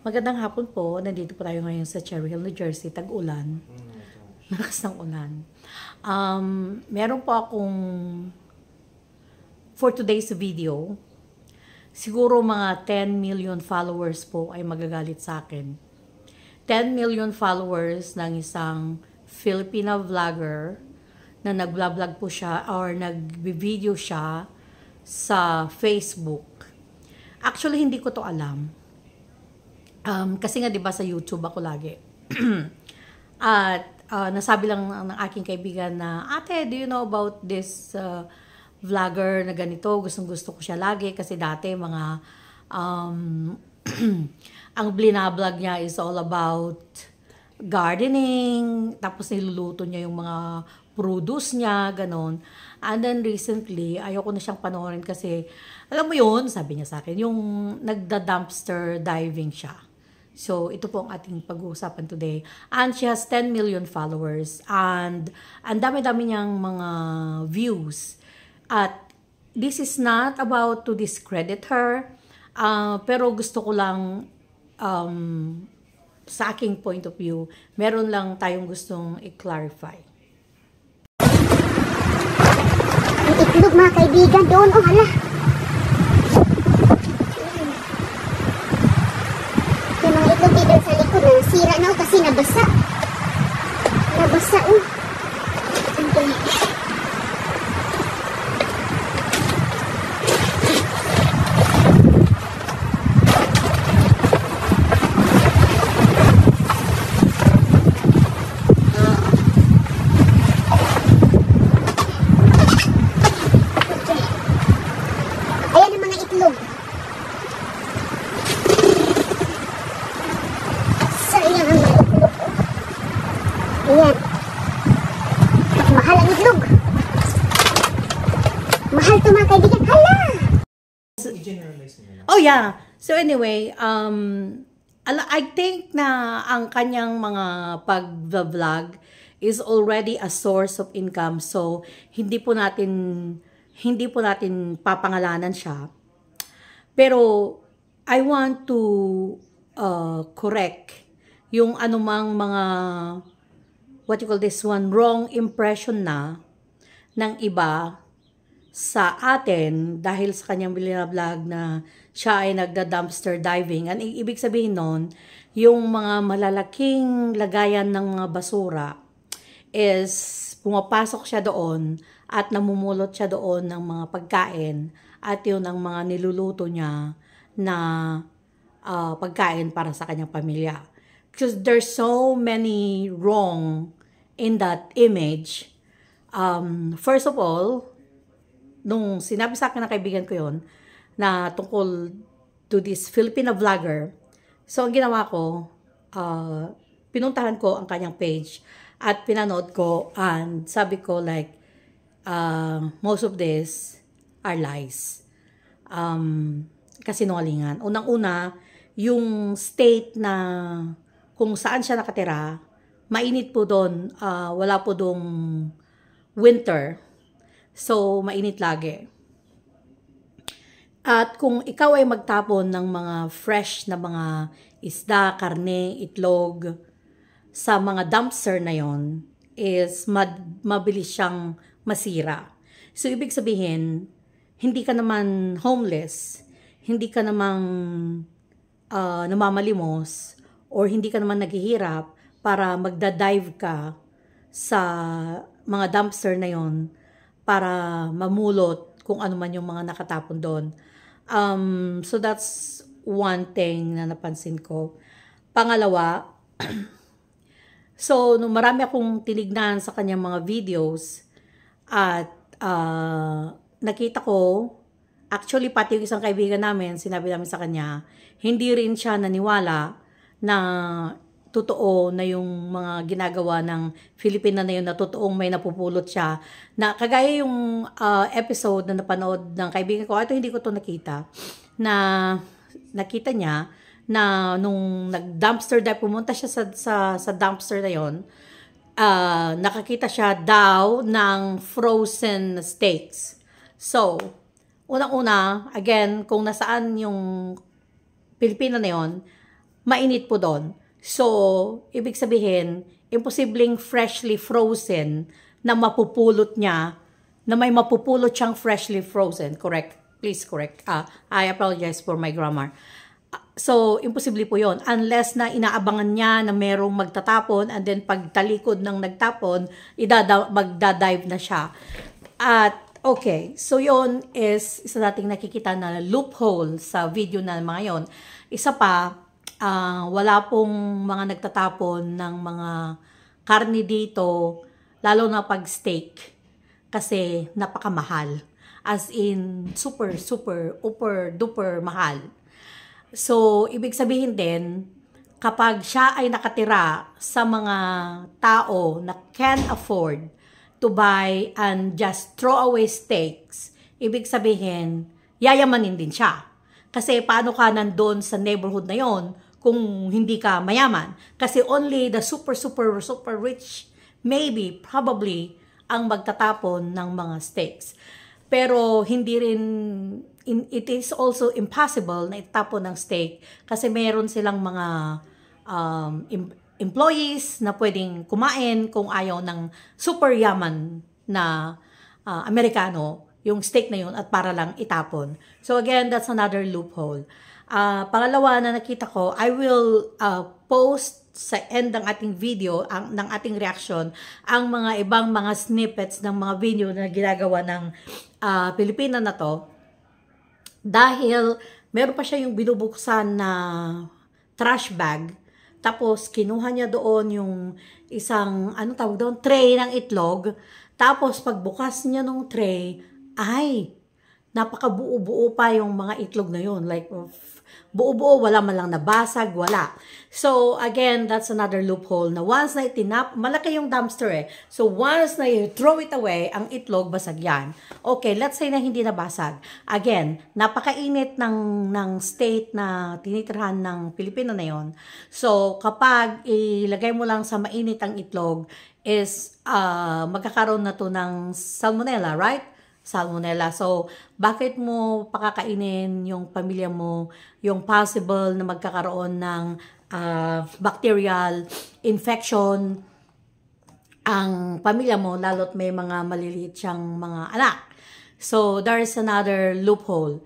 Magandang hapon po. Nandito po tayo ngayon sa Cherry Hill, New Jersey. Tag-ulan. Malakas ng ulan. Meron po akong for today's video, siguro mga 10 million followers po ay magagalit sa akin. 10 million followers ng isang Filipina vlogger na nag-vlog po siya or nag-video siya sa Facebook. Actually, hindi ko to alam. Kasi nga 'di ba sa YouTube ako lagi. At nasabi lang ng aking kaibigan na, "Ate, do you know about this vlogger na ganito? Gustong-gusto ko siya lagi kasi dati mga ang blinablog niya is all about gardening, tapos niluluto niya yung mga produce niya, ganon. And then recently, ayoko na siyang panoorin kasi, alam mo yun, sabi niya sa akin, yung nagda-dumpster diving siya. So, ito po ang ating pag-uusapan today. And she has 10 million followers. And ang dami-dami niyang mga views. At this is not about to discredit her. Pero gusto ko lang, sa aking point of view, meron lang tayong gustong i-clarify. Ang itlog mga kaibigan doon, oh hala. Yung mga itlog dito sa likod na nasira na kasi nabasa. Nabasa, oh. Okay. Ayan. Mahal ang itlog. Mahal to mga kaibigan. Hala! Oh yeah. So anyway, I think na ang kanyang mga pag-vlog is already a source of income. So hindi po natin papangalanan siya. Pero I want to correct yung anumang mga what you call this one, wrong impression na ng iba sa atin dahil sa kanyang vlog na siya ay nagda-dumpster diving. Ang ibig sabihin nun, yung mga malalaking lagayan ng mga basura is pumapasok siya doon at namumulot siya doon ng mga pagkain at yun ang mga niluluto niya na pagkain para sa kanyang pamilya. Because there's so many wrong in that image. First of all, nung sinabi sa akin ng kaibigan ko yon na tungkol to this Filipina vlogger, so ang ginawa ko, pinuntahan ko ang kanyang page at pinanood ko and sabi ko like, most of this are lies. Kasinungalingan. Unang-una, yung state na kung saan siya nakatira, mainit po doon, wala po doong winter. So, mainit lagi. At kung ikaw ay magtapon ng mga fresh na mga isda, karne, itlog, sa mga dumpster na yon is mabilis siyang masira. So, ibig sabihin, hindi ka naman homeless, hindi ka namang namamalimos, or hindi ka naman naghihirap para magda-dive ka sa mga dumpster na yon para mamulot kung ano man yung mga nakatapon doon. So that's one thing na napansin ko. Pangalawa, so nung marami akong tinignan sa kanyang mga videos at nakita ko, actually pati yung isang kaibigan namin, sinabi namin sa kanya, hindi rin siya naniwala na totoo na yung mga ginagawa ng Filipina na yun, na totoong may napupulot siya. Na kagaya yung episode na napanood ng kaibigan ko, ito hindi ko to nakita, na nakita niya na nung nag-dumpster dive, pumunta siya sa dumpster na yun, nakakita siya daw ng frozen steaks. So, unang-una, again, kung nasaan yung Pilipina na yun, mainit po doon. So, ibig sabihin, imposibleng freshly frozen na mapupulot niya, na may mapupulot siyang freshly frozen. Correct? Please correct. I apologize for my grammar. So, imposible po yon unless na inaabangan niya na merong magtatapon and then pag talikod ng nagtapon, magdadive na siya. At, okay. So, yon is isa nating nakikita na loophole sa video na mga yon. Isa pa, wala pong mga nagtatapon ng mga karne dito, lalo na pag steak, kasi napakamahal. As in, super, duper mahal. So, ibig sabihin din, kapag siya ay nakatira sa mga tao na can afford to buy and just throw away steaks, ibig sabihin, yayamanin din siya. Kasi paano ka nandun sa neighborhood na yon kung hindi ka mayaman? Kasi only the super rich, maybe, probably, ang magtatapon ng mga steaks. Pero hindi rin, it is also impossible na itapon ng steak kasi meron silang mga employees na pwedeng kumain kung ayaw ng super yaman na Amerikano yung steak na yun at para lang itapon. So again, that's another loophole. Pangalawa na nakita ko, I will post sa end ng ating video, ng ating reaction, ang mga ibang mga snippets ng mga video na ginagawa ng Pilipina na to. Dahil meron pa siya yung binubuksan na trash bag, tapos kinuha niya doon yung isang, ano tawag doon, tray ng itlog, tapos pagbukas niya ng tray, ay, napakabuo-buo pa yung mga itlog na yun. Like, buo-buo, wala man lang nabasag, wala. So, again, that's another loophole na once na malaki yung dumpster eh. So, once na you throw it away, ang itlog, basag yan. Okay, let's say na hindi nabasag. Again, napakainit ng state na tinitirhan ng Pilipino na yon. So, kapag ilagay mo lang sa mainit ang itlog, is magkakaroon na to ng salmonella, right? Salmonella. So, bakit mo pakakainin yung pamilya mo yung possible na magkakaroon ng bacterial infection ang pamilya mo, lalo't may mga maliliit siyang mga anak. So, there is another loophole.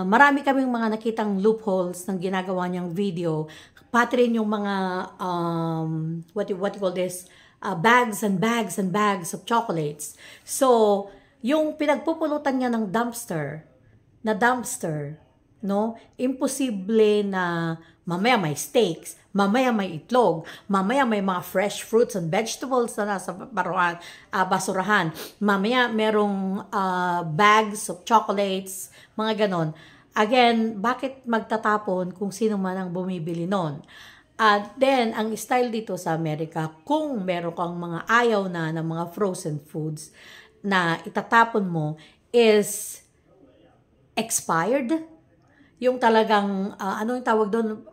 Marami kaming mga nakitang loopholes ng ginagawa niyang video. Pati rin yung mga, what you call this, bags and bags of chocolates. So, yung pinagpupulutan niya ng dumpster, no? Imposible na mamaya may steaks, mamaya may itlog, mamaya may mga fresh fruits and vegetables na nasa basurahan, mamaya merong bags of chocolates, mga ganon. Again, bakit magtatapon kung sino man ang bumibili nun? At then, ang style dito sa Amerika, kung meron kang mga ayaw na ng mga frozen foods, na itatapon mo is expired. Yung talagang, ano yung tawag doon?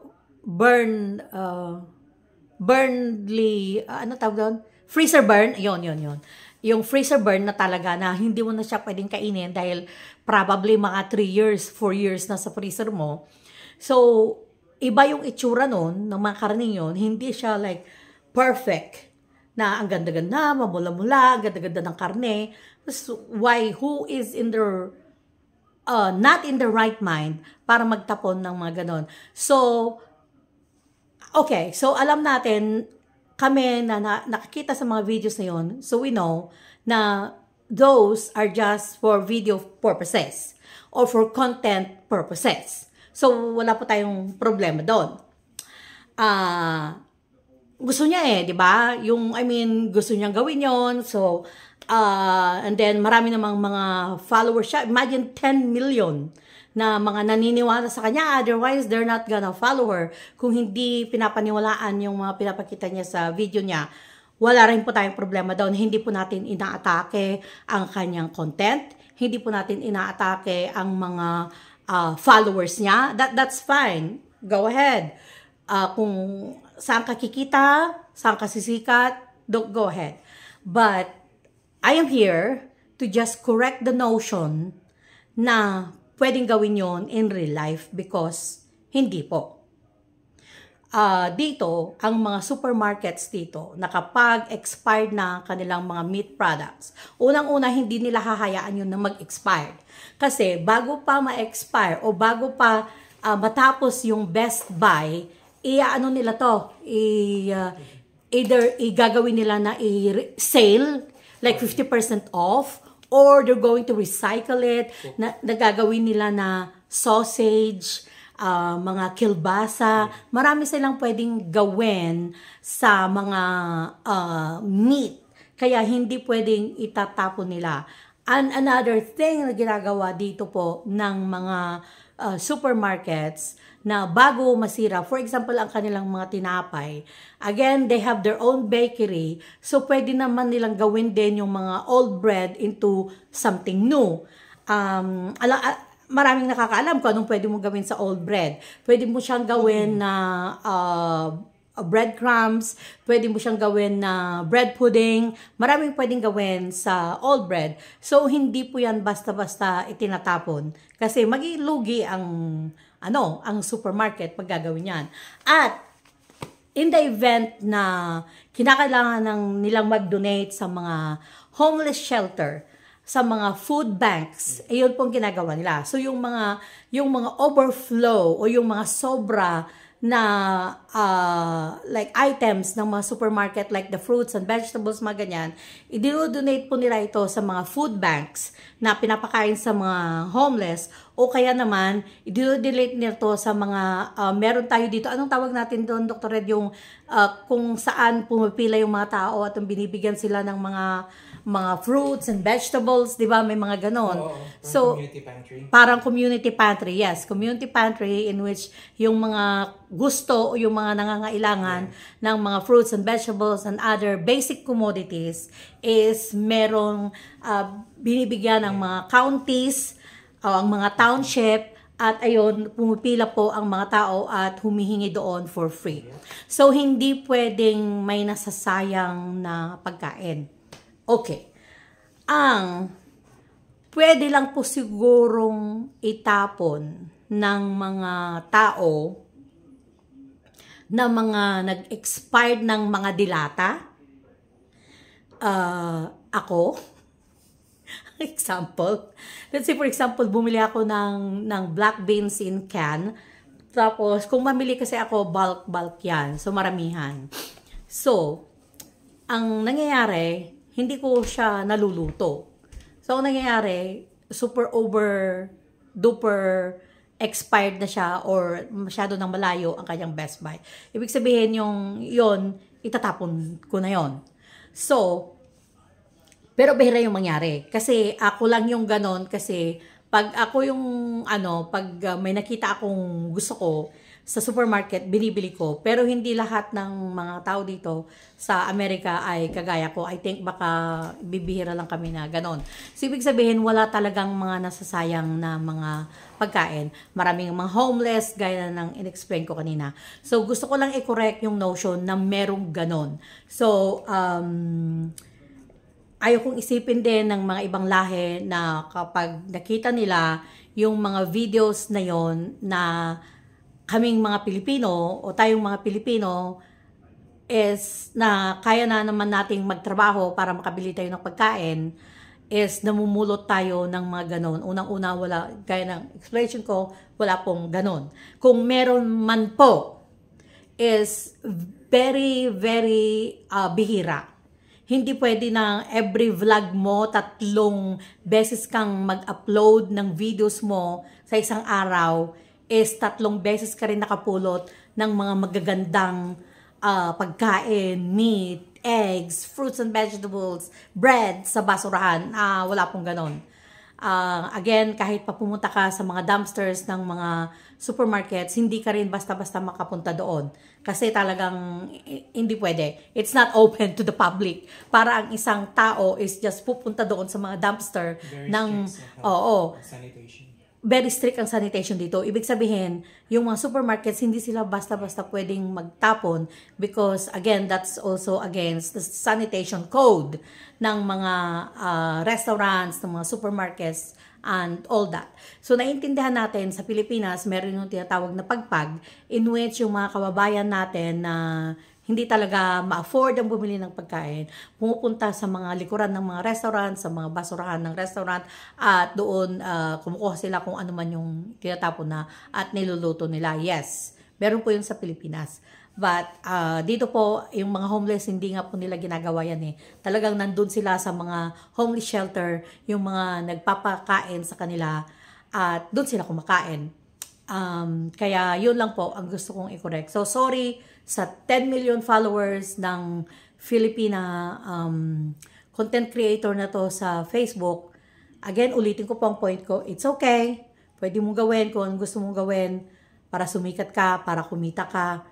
Ano tawag doon? Freezer burn. Yun. Yung freezer burn na talaga na hindi mo na siya pwedeng kainin dahil probably mga 3 years, 4 years na sa freezer mo. So, iba yung itsura nun, ng mga karning yun. Hindi siya like perfect na ang ganda-ganda, mamula-mula, ganda-ganda ng karne. So, who is in their, not in the right mind para magtapon ng mga ganon. So, okay, so alam natin, kami na nakakita sa mga videos na yun, so we know na those are just for video purposes or for content purposes. So, wala po tayong problema doon. Gusto niya di ba? Gusto niyang gawin yon. So, and then marami namang mga followers siya. Imagine 10 million na mga naniniwala sa kanya. Otherwise, they're not gonna follow her. Kung hindi pinapaniwalaan yung mga pinapakita niya sa video niya, wala rin po tayong problema doon. Hindi po natin inaatake ang kanyang content. Hindi po natin inaatake ang mga followers niya. That's fine. Go ahead. Kung saan ka kikita, saan ka sisikat, go ahead. But, I am here to just correct the notion na pwedeng gawin yon in real life because hindi po. dito, ang mga supermarkets dito, na kapag expired na kanilang mga meat products, unang-una hindi nila hahayaan yun na mag-expire. Kasi bago pa ma-expire o bago pa matapos yung best buy, ano nila to, either igagawin nila na i-sale, like 50% off, or they're going to recycle it, nagagawin nila na sausage, mga kilbasa, marami silang pwedeng gawin sa mga meat. Kaya hindi pwedeng itatapon nila. And another thing na ginagawa dito po ng mga supermarkets na bago masira, for example, ang kanilang mga tinapay, again, they have their own bakery, so pwede naman nilang gawin din yung mga old bread into something new. Maraming nakakaalam kung anong pwede mo gawin sa old bread. Pwede mo siyang gawin na breadcrumbs, pwede mo siyang gawin na bread pudding, maraming pwedeng gawin sa old bread. So, hindi po yan basta-basta itinatapon. Kasi magilugi ang supermarket pag gagawin yan. At, in the event na kinakailangan nilang mag-donate sa mga homeless shelter, sa mga food banks, ayun pong ginagawa nila. So yung mga overflow o yung mga sobra na like items ng mga supermarket like the fruits and vegetables, mga ganyan, i-donate po nila ito sa mga food banks na pinapakain sa mga homeless, o kaya naman i-donate nila ito sa mga meron tayo dito, anong tawag natin doon, Dr. Red, yung kung saan pumipila yung mga tao at binibigyan sila ng mga fruits and vegetables, di ba? May mga ganon. So, community pantry. Parang community pantry, yes. Community pantry in which yung mga gusto o yung mga nangangailangan ng mga fruits and vegetables and other basic commodities is merong binibigyan ng mga counties, ang mga township, at ayun, pumipila po ang mga tao at humihingi doon for free. So, hindi pwedeng may nasasayang na pagkain. Okay. Pwede lang po sigurong itapon ng mga tao na mga nag-expired ng mga dilata. Ako, example. Let's say for example, bumili ako ng black beans in can. Tapos, kung mamili kasi ako, bulk yan. So, maramihan. So, ang nangyayari, hindi ko siya naluluto. So, ang nangyayari, super duper expired na siya or masyado nang malayo ang kanyang best buy. Ibig sabihin yon itatapon ko na yon. So, pero bihira yung mangyari. Kasi ako lang yung ganon, kasi pag ako yung pag may nakita akong gusto ko sa supermarket, binibili ko. Pero hindi lahat ng mga tao dito sa Amerika ay kagaya ko. I think baka bibihira lang kami na ganon. So, ibig sabihin, wala talagang mga nasasayang na mga pagkain. Maraming mga homeless, gaya ng in-explain ko kanina. So, gusto ko lang i-correct yung notion na merong ganon. So, ayaw kong isipin din ng mga ibang lahi na kapag nakita nila yung mga videos na yon na kaming mga Pilipino o tayong mga Pilipino is na kaya na naman nating magtrabaho para makabili tayo ng pagkain, is namumulot tayo ng mga ganon. Unang-una, wala, gaya ng explanation ko, wala pong ganon. Kung meron man po, is very, very bihira. Hindi pwede na every vlog mo, 3 beses kang mag-upload ng videos mo sa isang araw, is 3 beses ka rin nakapulot ng mga magagandang pagkain, meat, eggs, fruits and vegetables, bread sa basurahan. Wala pong ganon. Again, kahit pa pumunta ka sa mga dumpsters ng mga supermarkets, hindi ka rin basta-basta makapunta doon. Kasi talagang hindi pwede. It's not open to the public. Para ang isang tao is just pupunta doon sa mga dumpster ng sanitation. Very strict ang sanitation dito. Ibig sabihin, yung mga supermarkets, hindi sila basta-basta pwedeng magtapon because, again, that's also against the sanitation code ng mga restaurants, ng mga supermarkets and all that. So, naiintindihan natin sa Pilipinas, meron yung tinatawag na pagpag in which yung mga kababayan natin na hindi talaga ma-afford ang bumili ng pagkain, pumupunta sa mga likuran ng mga restaurant, sa mga basurahan ng restaurant, at doon kumukuha sila kung ano man yung tinatapon na at niluluto nila. Yes, meron po yun sa Pilipinas. But dito po, yung mga homeless, hindi nga po nila ginagawa yan eh. Talagang nandun sila sa mga homeless shelter, yung mga nagpapakain sa kanila, at doon sila kumakain. Kaya yun lang po ang gusto kong i-correct. So, sorry sa 10 million followers ng Filipina content creator na to sa Facebook. Again, ulitin ko po ang point ko. It's okay. Pwede mong gawin kung anong gusto mong gawin para sumikat ka, para kumita ka.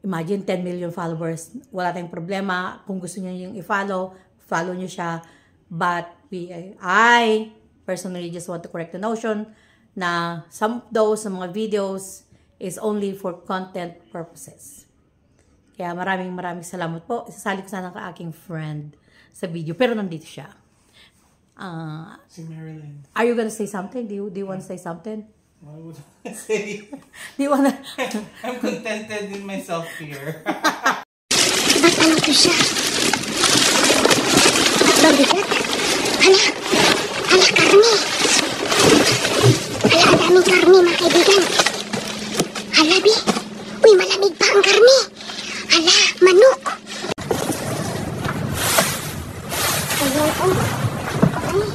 Imagine 10 million followers. Wala tayong problema. Kung gusto niyo yung i-follow, follow niyo siya. But I personally just want to correct the notion na some of those mga videos is only for content purposes. Kaya maraming salamat po. Isasali ko sana ang aking friend sa video. Pero nandito siya. Si Marilyn. Are you gonna say something? Do you want to say something? What would I say? Do you wanna... I'm contented in myself here. Ba't ano to siya? Mabigat? Hala, karne. Hala, ang daming karne, mga kaibigan. Hala, Bi. Uy, malamig pa ang karne. Hala, manok. Ayan, oh. Ay.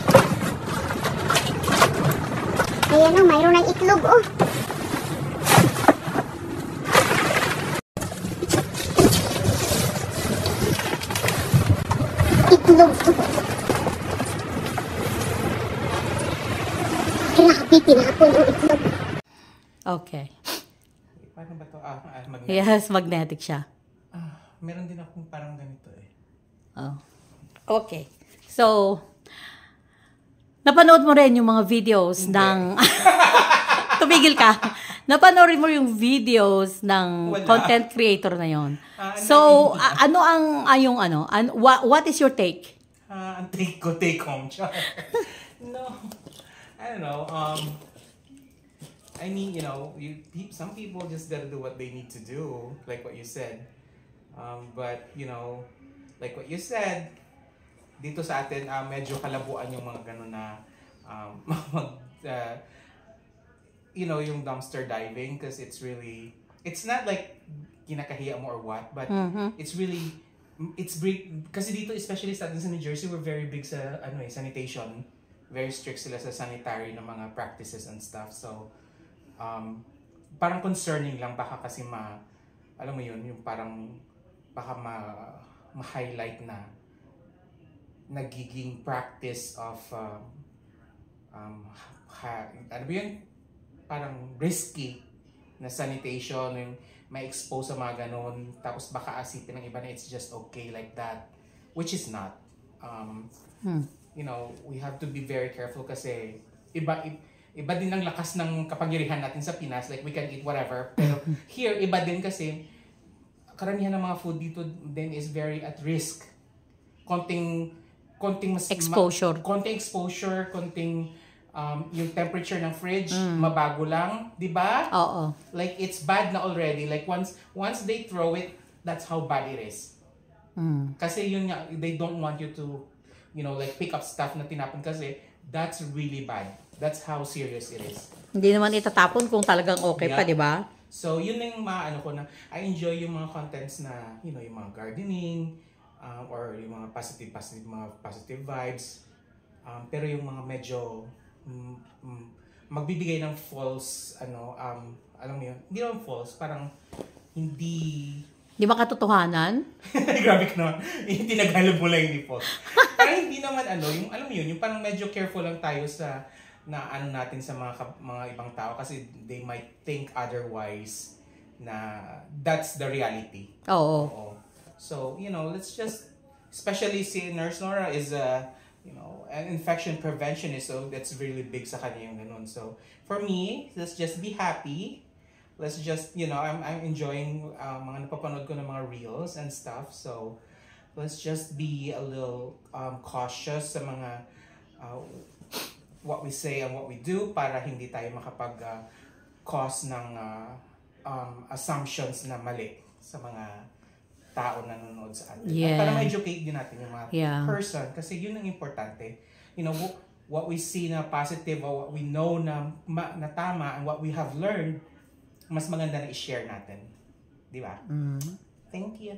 Ayan, oh, mayroon ng itlog, oh. Itlog, oh. Grabe, pinapon ang itlog. Okay. Paano ba ito? Magnetic. Yes, magnetic siya. Meron din akong parang ganito eh. Oh. Okay. So, napanood mo rin yung mga videos ng... Tumigil ka. Napanood mo yung videos ng content creator na yon. So, ano ang what is your take? Ang take ko, take home. No. I don't know. I mean, you know, some people just gotta do what they need to do, like what you said. But, you know, like what you said, dito sa atin, medyo kalabuan yung mga gano'n na, you know, yung dumpster diving, because it's really, it's not like kinakahiya mo or what, but it's really, kasi dito, especially sa atin sa New Jersey, we're very big sa, sanitation. Very strict sila sa sanitary na mga practices and stuff. So, parang concerning lang, baka kasi alam mo yun, yung parang, baka ma-highlight na nagiging practice of ano ba yun? Parang risky na sanitation, yung may expose sa mga ganon, tapos baka asipin ng iba na it's just okay like that, which is not. You know, we have to be very careful kasi iba din ang lakas ng kapangyarihan natin sa Pinas, like we can eat whatever, pero here iba din kasi karamihan ng mga food dito din is very at risk. Konting mas exposure. Konting exposure, konting yung temperature ng fridge mabago lang, 'di ba? Oo. Like it's bad na already. Like once they throw it, that's how bad it is. Kasi yun nga, they don't want you to, you know, like pick up stuff na tinapon kasi that's really bad. That's how serious it is. Hindi naman itatapon kung talagang okay pa, 'di ba? So, yun yung maano ko na, I enjoy yung mga contents na, you know, yung mga gardening, or yung mga positive vibes. Pero yung mga medyo, magbibigay ng false, alam mo yun, hindi naman false, parang hindi... Di ba katotohanan? Grabe ka naman. Tinagalog mo lang hindi false. Parang hindi naman, yung, alam mo yun, yung parang medyo careful lang tayo sa na natin sa mga ibang tao kasi they might think otherwise na that's the reality. Oo. So, you know, let's just, especially si Nurse Nora is you know, an infection preventionist, so that's really big sa kanya yung ganun. So, for me, let's just be happy. Let's just, you know, I'm enjoying mga napapanood ko ng mga reels and stuff. So, let's just be a little cautious sa mga what we say and what we do para hindi tayo makapag-cause ng assumptions na mali sa mga tao na nanonood sa atin. Yeah. At para ma-educate din natin yung mga Yeah. person kasi yun ang importante. You know, what we see na positive or what we know na tama and what we have learned, mas maganda na i-share natin. Di ba? Thank you.